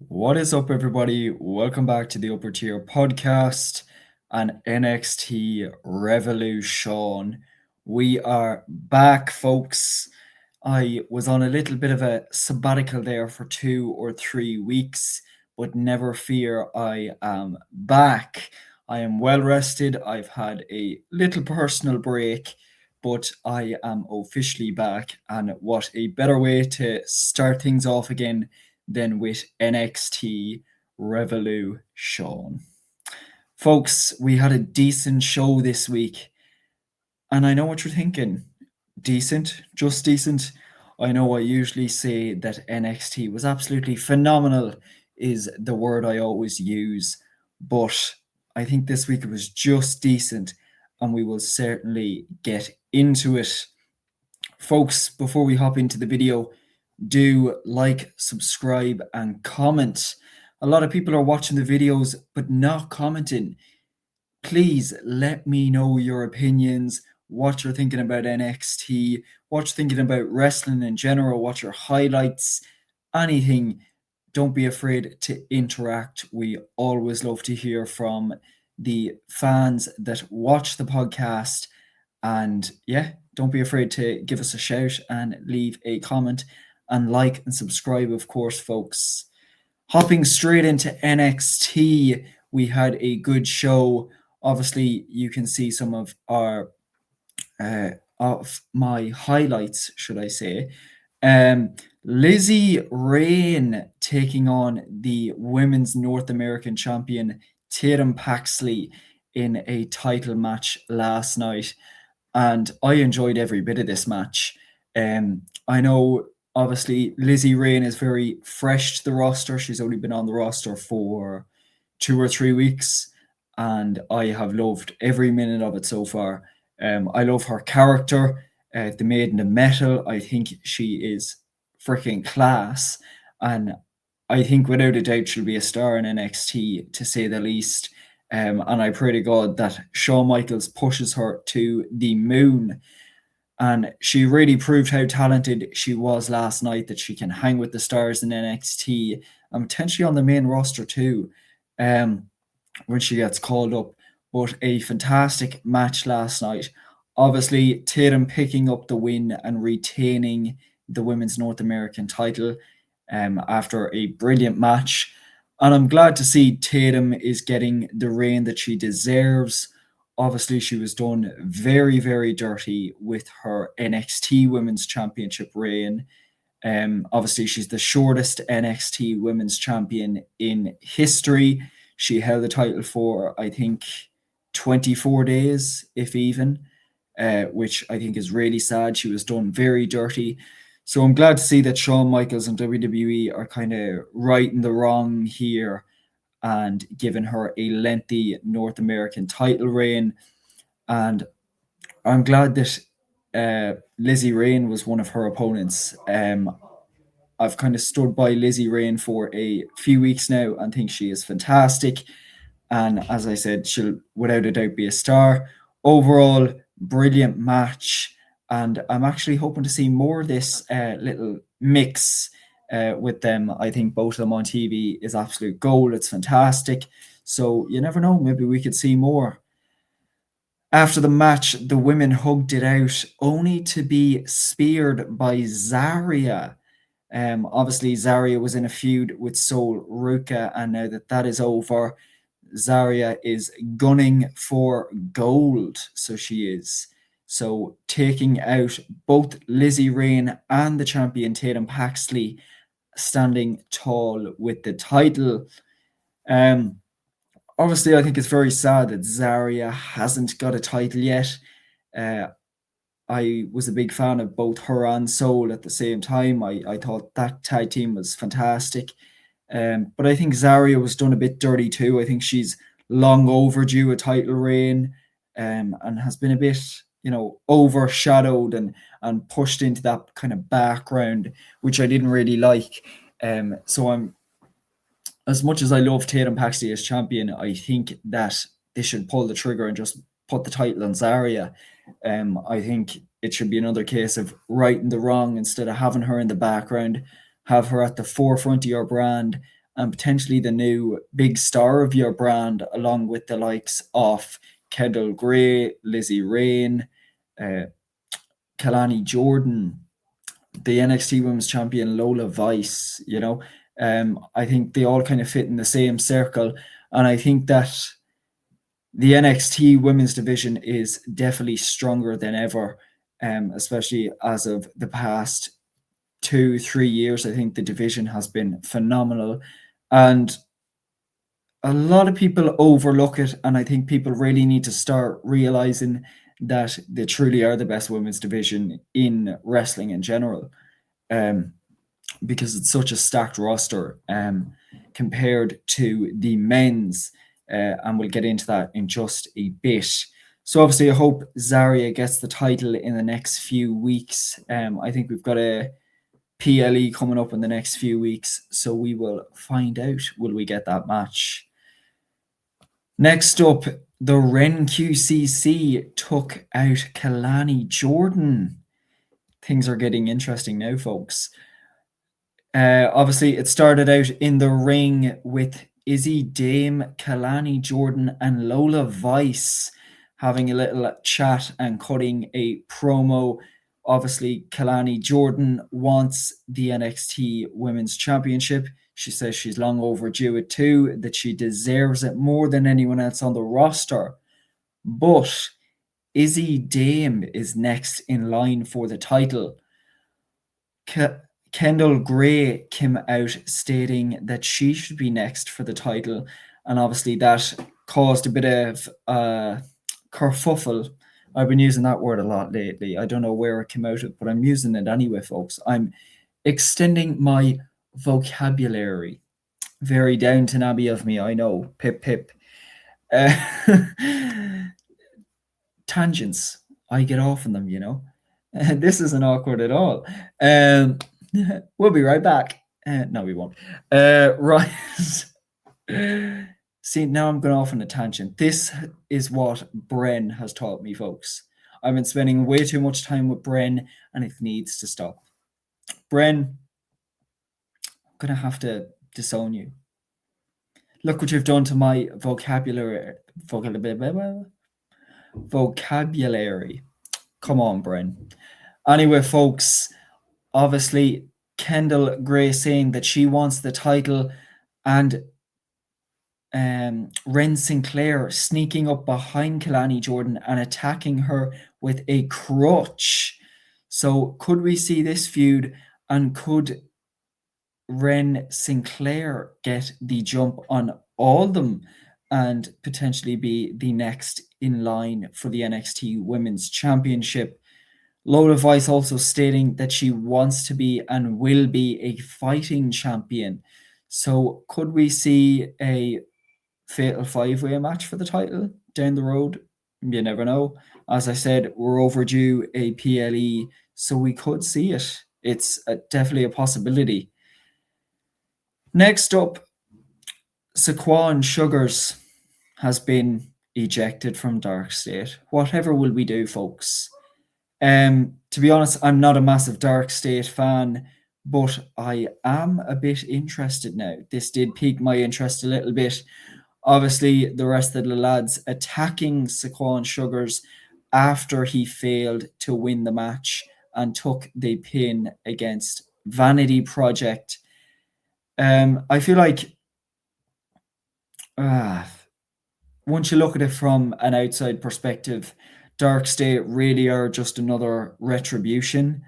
What is up, everybody? Welcome back to the Upper Tier Podcast and NXT RevelouSean. We are back, folks. I was on a little bit of a sabbatical there for 2 or 3 weeks, but never fear, I am back. I am well rested. I've had a little personal break, but I am officially back. And what a better way to start things off again than with NXT RevelouSean. Folks, we had a decent show this week, and I know what you're thinking. Decent, just decent. I know I usually say that NXT was absolutely phenomenal, is the word I always use, but I think this week it was just decent, and we will certainly get into it. Folks, before we hop into the video, do like, subscribe, and comment. A lot of people are watching the videos but not commenting. Please let me know your opinions, what you're thinking about NXT, what you're thinking about wrestling in general, what your highlights, anything. Don't be afraid to interact. We always love to hear from the fans that watch the podcast. And yeah, don't be afraid to give us a shout and leave a comment and like and subscribe, of course, folks. Hopping straight into NXT, we had a good show. Obviously, you can see some of my highlights, should I say. Lizzie Rain taking on the Women's North American Champion Tatum Paxley in a title match last night, and I enjoyed every bit of this match. I know obviously Lizzie Rain is very fresh to the roster. She's only been on the roster for 2 or 3 weeks, and I have loved every minute of it so far. I love her character, the Maiden of Metal. I think she is freaking class, and I think without a doubt she'll be a star in NXT, to say the least. And I pray to God that Shawn Michaels pushes her to the moon. And she really proved how talented she was last night, that she can hang with the stars in NXT and potentially on the main roster too, when she gets called up. But a fantastic match last night. Obviously, Tatum picking up the win and retaining the Women's North American title after a brilliant match. And I'm glad to see Tatum is getting the reign that she deserves. Obviously, she was done very, very dirty with her NXT Women's Championship reign. Obviously, she's the shortest NXT Women's Champion in history. She held the title for, I think, 24 days, if even, which I think is really sad. She was done very dirty. So I'm glad to see that Shawn Michaels and WWE are kind of righting the wrong here and giving her a lengthy North American title reign. And I'm glad that Lizzie Rain was one of her opponents. I've kind of stood by Lizzie Rain for a few weeks now and think she is fantastic. And as I said, she'll without a doubt be a star. Overall, brilliant match. And I'm actually hoping to see more of this little mix with them. I think both of them on TV is absolute gold. It's fantastic. So you never know. Maybe we could see more. After the match, the women hugged it out, only to be speared by Zarya. Obviously, Zarya was in a feud with Sol Ruka, and now that that is over, Zarya is gunning for gold. So she is. So taking out both Lizzie Rain and the champion Tatum Paxley, standing tall with the title. Obviously, I think it's very sad that Zarya hasn't got a title yet. Uh, I was a big fan of both her and Soul at the same time. I thought that tag team was fantastic. But I think Zarya was done a bit dirty too. I think she's long overdue a title reign, and has been a bit, overshadowed and pushed into that kind of background, which I didn't really like. So I'm as much as I love Tatum Paxley as champion, I think that they should pull the trigger and just put the title on Zarya. I think it should be another case of righting the wrong instead of having her in the background, have her at the forefront of your brand, and potentially the new big star of your brand, along with the likes of Kendall Gray, Lizzie Rain, Kalani Jordan, the NXT Women's Champion Lola Vice. I think they all kind of fit in the same circle, and I think that the NXT Women's division is definitely stronger than ever, especially as of the past 2-3 years. I think the division has been phenomenal, and a lot of people overlook it, and I think people really need to start realizing that they truly are the best women's division in wrestling in general, because it's such a stacked roster compared to the men's, and we'll get into that in just a bit. So obviously I hope Zarya gets the title in the next few weeks. I think we've got a PLE coming up in the next few weeks, so we will find out, will we get that match. Next up, the Ren QCC took out Kalani Jordan. Things are getting interesting now, folks. Obviously, it started out in the ring with Izzy Dame, Kalani Jordan, and Lola Vice having a little chat and cutting a promo. Obviously, Kalani Jordan wants the NXT Women's Championship. She says she's long overdue it too, that she deserves it more than anyone else on the roster. But Izzy Dame is next in line for the title. Kendall Gray came out stating that she should be next for the title, and obviously that caused a bit of kerfuffle. I've been using that word a lot lately. I don't know where it came out of, but I'm using it anyway, folks. I'm extending my vocabulary. Very Downton Abbey of me, I know. Pip, pip. Tangents. I get off on them, This isn't awkward at all. We'll be right back. No, we won't. Right. See, now I'm going off on a tangent. This is what Bren has taught me, folks. I've been spending way too much time with Bren, and it needs to stop. Bren, I'm going to have to disown you. Look what you've done to my vocabulary. Come on, Bren. Anyway, folks, obviously, Kendall Gray saying that she wants the title, and Ren Sinclair sneaking up behind Kalani Jordan and attacking her with a crutch. So could we see this feud, and could Ren Sinclair get the jump on all of them and potentially be the next in line for the NXT Women's Championship? Lola Vice also stating that she wants to be and will be a fighting champion. So could we see a fatal 5-way match for the title down the road? You never know. As I said, we're overdue a PLE, so we could see it. It's definitely a possibility. Next up, Saquon Sugars has been ejected from Dark State. Whatever will we do, folks? To be honest, I'm not a massive Dark State fan, but I am a bit interested now. This did pique my interest a little bit. Obviously, the rest of the lads attacking Saquon Sugars after he failed to win the match and took the pin against Vanity Project. I feel like once you look at it from an outside perspective, Dark State really are just another Retribution,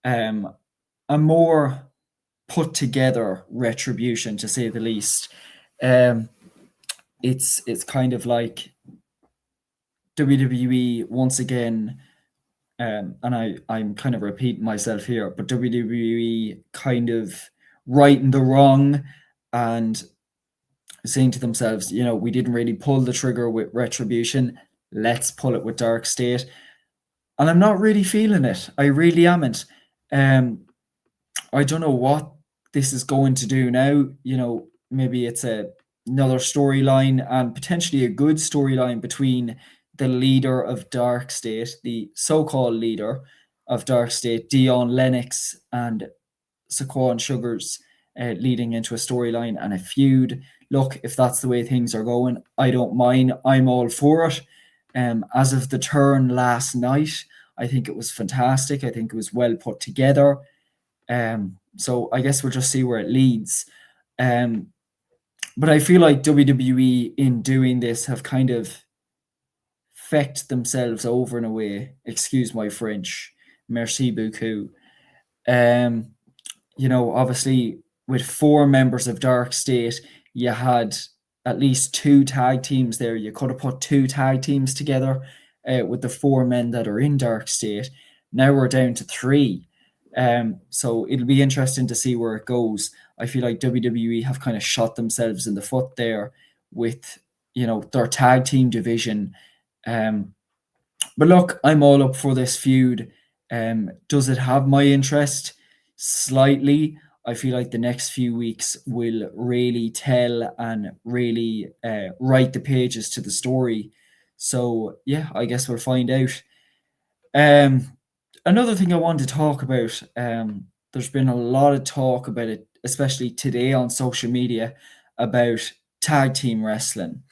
a more put together Retribution, to say the least. It's kind of like WWE once again, and I'm kind of repeating myself here, but WWE kind of righting the wrong and saying to themselves, we didn't really pull the trigger with Retribution, let's pull it with Dark State. And I'm not really feeling it. I really amn't. I don't know what this is going to do now. Maybe it's another storyline, and potentially a good storyline between the leader of Dark State, the so-called leader of Dark State, Dion Lennox, and Saquon Sugars. leading into a storyline and a feud. Look, if that's the way things are going, I don't mind. I'm all for it. As of the turn last night, I think it was fantastic. I think it was well put together. So I guess we'll just see where it leads. But I feel like WWE in doing this have kind of fecked themselves over in a way. Excuse my French. Merci beaucoup. Um, obviously with 4 members of Dark State, you had at least 2 tag teams there. You could have put 2 tag teams together with the 4 men that are in Dark State. Now we're down to 3. So it'll be interesting to see where it goes. I feel like WWE have kind of shot themselves in the foot there with, their tag team division. But look, I'm all up for this feud. Does it have my interest? Slightly. I feel like the next few weeks will really tell and really write the pages to the story. So yeah, I guess we'll find out. Another thing I want to talk about, there's been a lot of talk about it, especially today on social media, about tag team wrestling.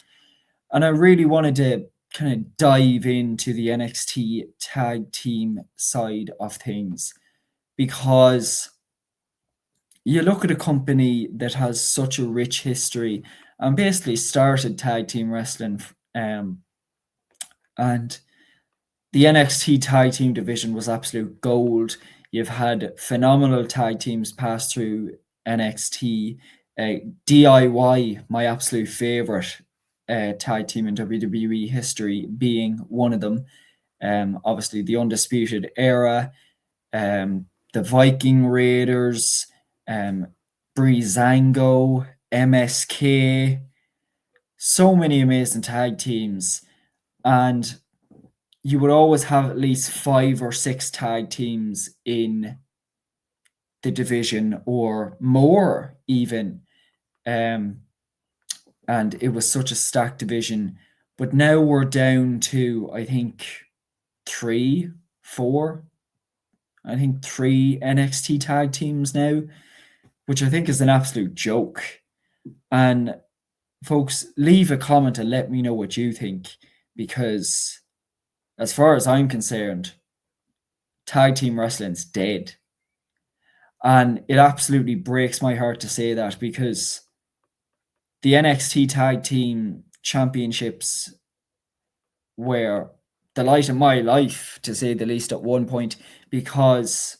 And I really wanted to kind of dive into the NXT tag team side of things because you look at a company that has such a rich history and basically started tag team wrestling, and the NXT tag team division was absolute gold. You've had phenomenal tag teams pass through NXT. DIY, my absolute favorite tag team in WWE history, being one of them. Obviously, the Undisputed Era, the Viking Raiders, Breezango, MSK. So many amazing tag teams. And you would always have at least 5 or 6 tag teams in the division or more even. And it was such a stacked division. But now we're down to, I think, 3 NXT tag teams now, which I think is an absolute joke. And folks, leave a comment and let me know what you think, because as far as I'm concerned, tag team wrestling's dead. And it absolutely breaks my heart to say that, because the NXT tag team championships were the light of my life, to say the least, at one point, because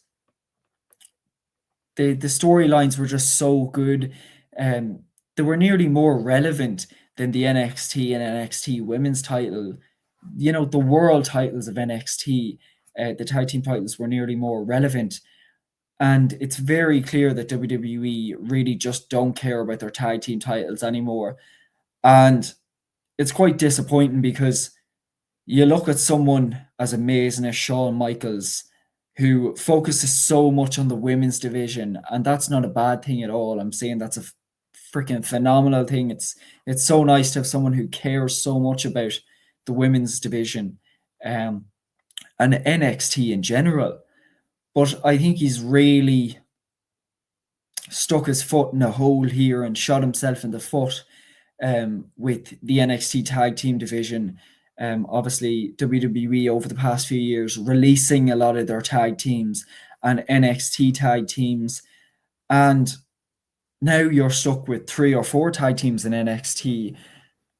the storylines were just so good. They were nearly more relevant than the NXT and NXT women's title. The world titles of NXT, the tag team titles, were nearly more relevant. And it's very clear that WWE really just don't care about their tag team titles anymore. And it's quite disappointing, because you look at someone as amazing as Shawn Michaels, who focuses so much on the women's division, and that's not a bad thing at all. I'm saying that's a freaking phenomenal thing. It's so nice to have someone who cares so much about the women's division, and NXT in general. But I think he's really stuck his foot in a hole here and shot himself in the foot with the NXT tag team division. Obviously, WWE over the past few years releasing a lot of their tag teams and NXT tag teams. And now you're stuck with 3 or 4 tag teams in NXT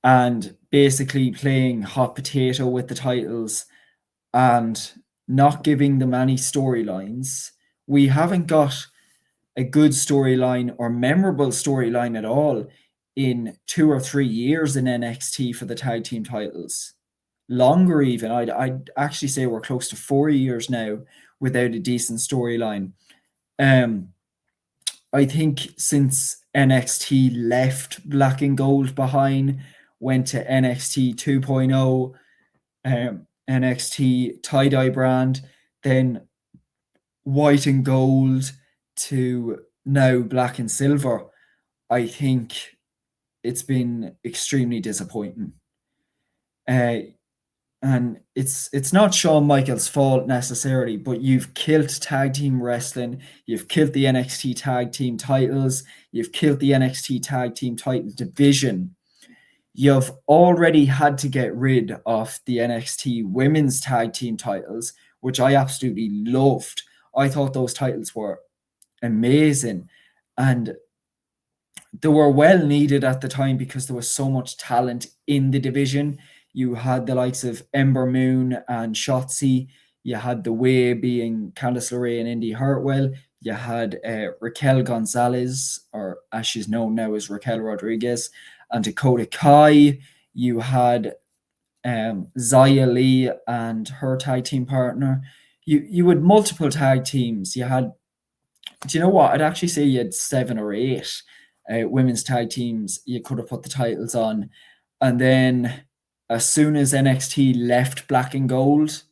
and basically playing hot potato with the titles and not giving them any storylines. We haven't got a good storyline or memorable storyline at all in 2 or 3 years in NXT for the tag team titles. Longer even. I'd actually say we're close to 4 years now without a decent storyline. I think since NXT left Black and Gold behind, went to NXT 2.0, NXT tie-dye brand, then white and gold to now black and silver, I think it's been extremely disappointing. And it's not Shawn Michaels' fault necessarily, but you've killed tag team wrestling, you've killed the NXT tag team titles, you've killed the NXT tag team title division. You've already had to get rid of the NXT women's tag team titles, which I absolutely loved. I thought those titles were amazing. And they were well needed at the time because there was so much talent in the division. You had the likes of Ember Moon and Shotzi. You had the Way being Candice LeRae and Indy Hartwell. You had Raquel Gonzalez, or as she's known now as Raquel Rodriguez, and Dakota Kai. You had Zaya Lee and her tag team partner. You had multiple tag teams. You had, do you know what? I'd actually say you had 7 or 8 women's tag teams you could have put the titles on. And then as soon as NXT left black and gold,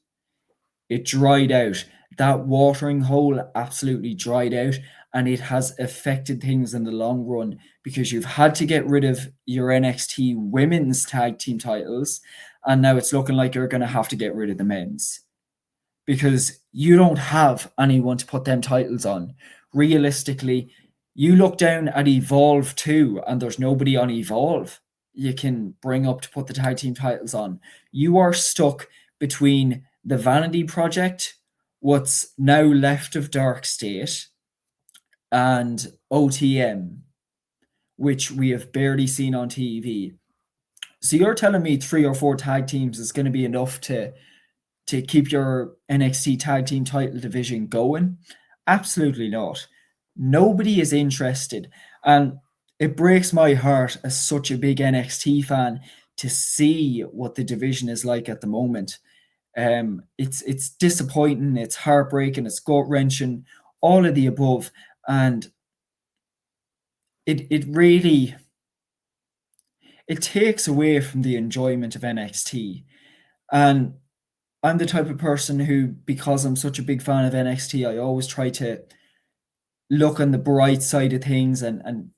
it dried out. That watering hole absolutely dried out, and it has affected things in the long run because you've had to get rid of your NXT women's tag team titles, and now it's looking like you're going to have to get rid of the men's because you don't have anyone to put them titles on. Realistically, you look down at Evolve 2 and there's nobody on Evolve you can bring up to put the tag team titles on. You are stuck between the Vanity Project, what's now left of Dark State, and OTM, which we have barely seen on TV. So you're telling me 3 or 4 tag teams is going to be enough to keep your NXT tag team title division going? Absolutely not. Nobody is interested. And it breaks my heart as such a big NXT fan to see what the division is like at the moment. It's disappointing, it's heartbreaking, it's gut-wrenching, all of the above. And it really it takes away from the enjoyment of NXT. And I'm the type of person who, because I'm such a big fan of NXT, I always try to look on the bright side of things and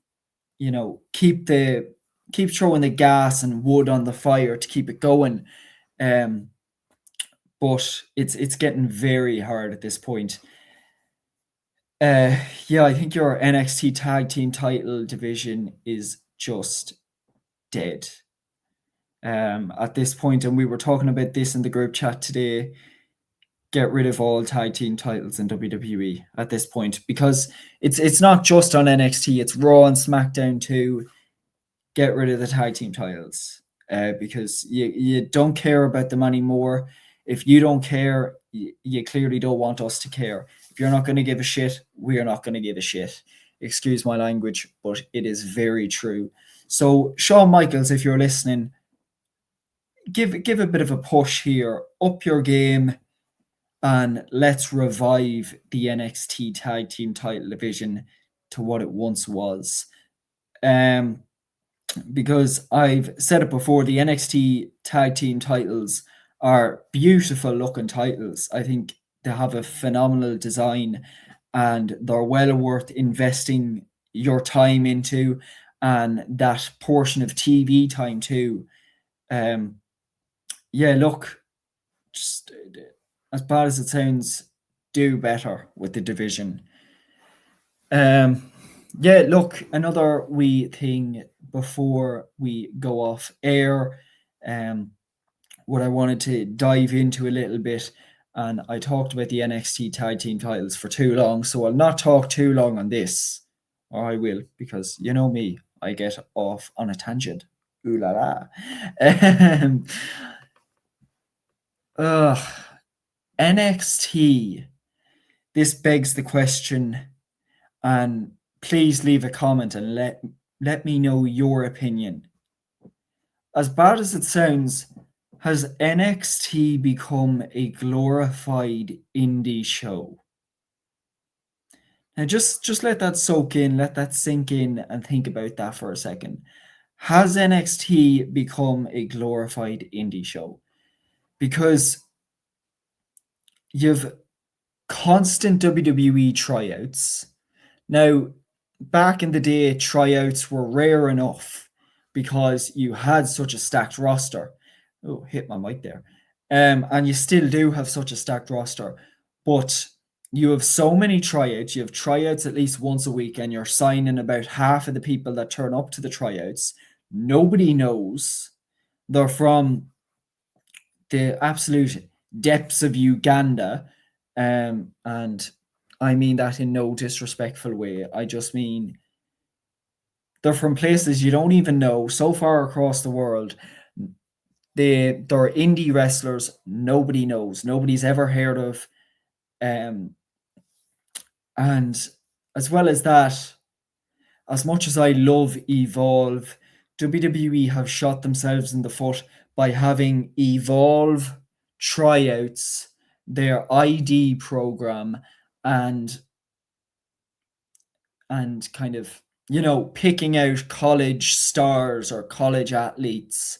keep throwing the gas and wood on the fire to keep it going. But it's getting very hard at this point. Yeah, I think your NXT tag team title division is just dead. At this point, and we were talking about this in the group chat today, get rid of all tag team titles in WWE at this point, because it's not just on NXT, it's Raw and SmackDown too. Get rid of the tag team titles because you don't care about them anymore. If you don't care, you clearly don't want us to care. If you're not going to give a shit, we're not going to give a shit. Excuse my language, but it is very true. So Shawn Michaels, if you're listening, give a bit of a push here, up your game, and let's revive the NXT tag team title division to what it once was. Because I've said it before, the NXT tag team titles are beautiful looking titles. I think they have a phenomenal design and they're well worth investing your time into, and that portion of TV time too. Yeah, look, just as bad as it sounds, do better with the division. Yeah, look, another wee thing before we go off air, what I wanted to dive into a little bit, and I talked about the NXT tag team titles for too long, so I'll not talk too long on this, or I will, because you know me, I get off on a tangent. Ooh la la. NXT. This begs the question, and please leave a comment and let me know your opinion. As bad as it sounds, has NXT become a glorified indie show? Now just let that soak in, let that sink in, and think about that for a second. Has NXT become a glorified indie show? Because you've constant WWE tryouts. Now, back in the day, tryouts were rare enough because you had such a stacked roster. Oh, hit my mic there. And you still do have such a stacked roster, but you have so many tryouts. You have tryouts at least once a week, and you're signing about half of the people that turn up to the tryouts. Nobody knows. They're from the absolute depths of Uganda. And I mean that in no disrespectful way. I just mean they're from places you don't even know, so far across the world. They're indie wrestlers nobody knows, nobody's ever heard of. Um, and as well as that, as much as I love Evolve, WWE have shot themselves in the foot by having Evolve tryouts, their ID program, and kind of, picking out college stars or college athletes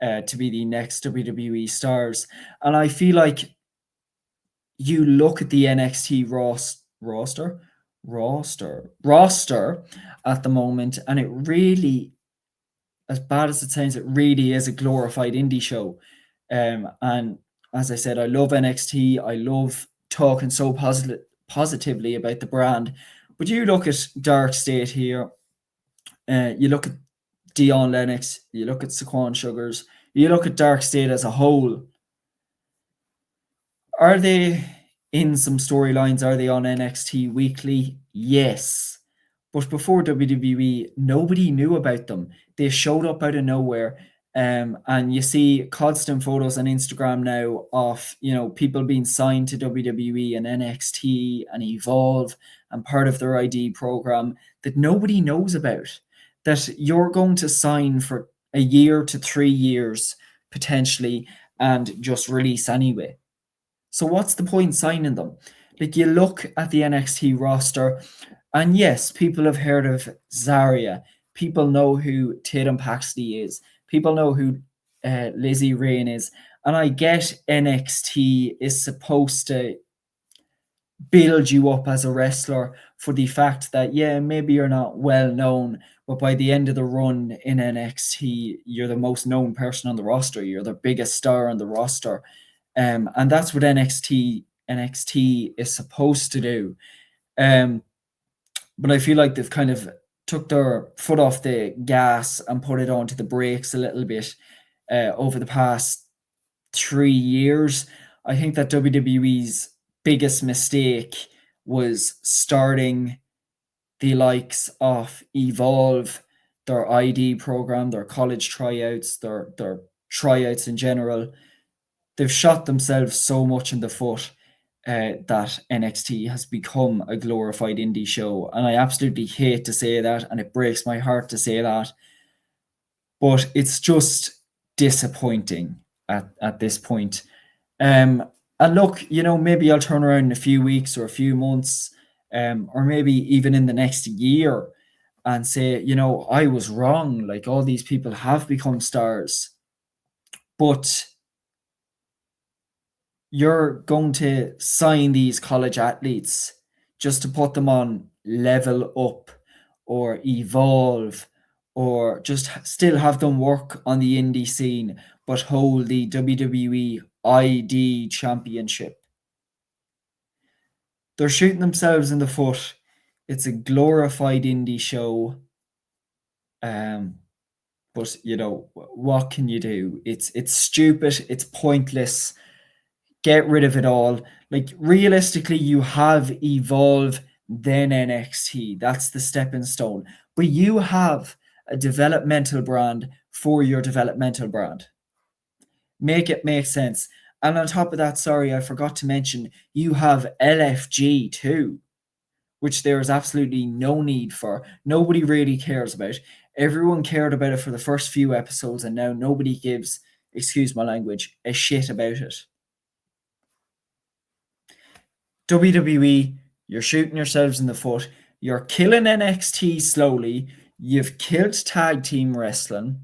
to be the next WWE stars. And I feel like you look at the NXT roster at the moment, and it really, as bad as it sounds, it really is a glorified indie show. And as I said, I love NXT. I love talking so positively about the brand. But you look at Dark State here, you look at Dion Lennox, you look at Saquon Sugars, you look at Dark State as a whole. Are they in some storylines? Are they on NXT weekly? Yes. But before WWE, nobody knew about them. They showed up out of nowhere. And you see constant photos on Instagram now of, people being signed to WWE and NXT and Evolve and part of their ID program that nobody knows about, that you're going to sign for a year to 3 years potentially and just release anyway. So what's the point signing them? Like, you look at the NXT roster, and yes, people have heard of Zarya. People know who Tatum Paxley is. People know who Lizzie Rain is. And I get NXT is supposed to build you up as a wrestler for the fact that, yeah, maybe you're not well known, but by the end of the run in NXT, you're the most known person on the roster. You're the biggest star on the roster. And that's what NXT is supposed to do. But I feel like they've kind of took their foot off the gas and put it onto the brakes a little bit over the past 3 years. I think that WWE's biggest mistake was starting the likes of Evolve, their ID program, their college tryouts, their tryouts in general. They've shot themselves so much in the foot that NXT has become a glorified indie show. And I absolutely hate to say that, and it breaks my heart to say that, but it's just disappointing at this point. And look, maybe I'll turn around in a few weeks or a few months, or maybe even in the next year, and say, I was wrong. Like, all these people have become stars. But you're going to sign these college athletes just to put them on Level Up or Evolve, or just still have them work on the indie scene but hold the WWE ID Championship. They're shooting themselves in the foot. It's a glorified indie show. But what can you do? It's stupid, it's pointless. Get rid of it all. Like, realistically, you have Evolve, then NXT. That's the stepping stone. But you have a developmental brand for your developmental brand. Make it make sense. And on top of that, sorry, I forgot to mention, you have LFG too, which there is absolutely no need for. Nobody really cares about. Everyone cared about it for the first few episodes, and now nobody gives, excuse my language, a shit about it. WWE, you're shooting yourselves in the foot. You're killing NXT slowly. You've killed tag team wrestling.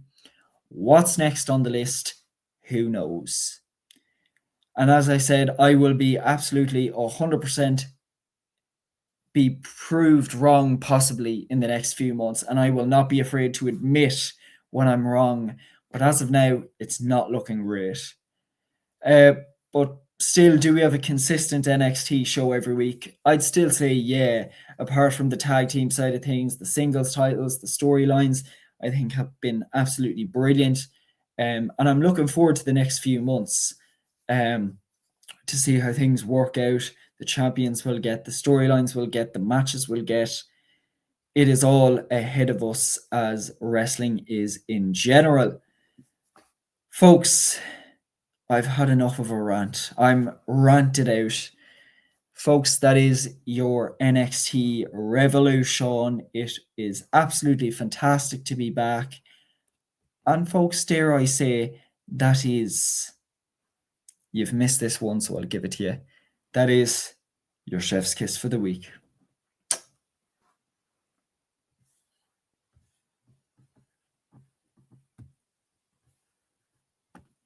What's next on the list? Who knows? And as I said, I will be absolutely 100% be proved wrong possibly in the next few months, and I will not be afraid to admit when I'm wrong. But as of now, it's not looking great. Uh, but still, do we have a consistent NXT show every week? I'd still say yeah. Apart from the tag team side of things, the singles titles, the storylines, I think have been absolutely brilliant. And I'm looking forward to the next few months to see how things work out. The champions will get, the storylines will get, the matches will get. It is all ahead of us as wrestling is in general. Folks, I've had enough of a rant. I'm ranted out. Folks, that is your NXT RevelouSean. It is absolutely fantastic to be back. And folks, dare I say, that is, you've missed this one, so I'll give it to you. That is your chef's kiss for the week.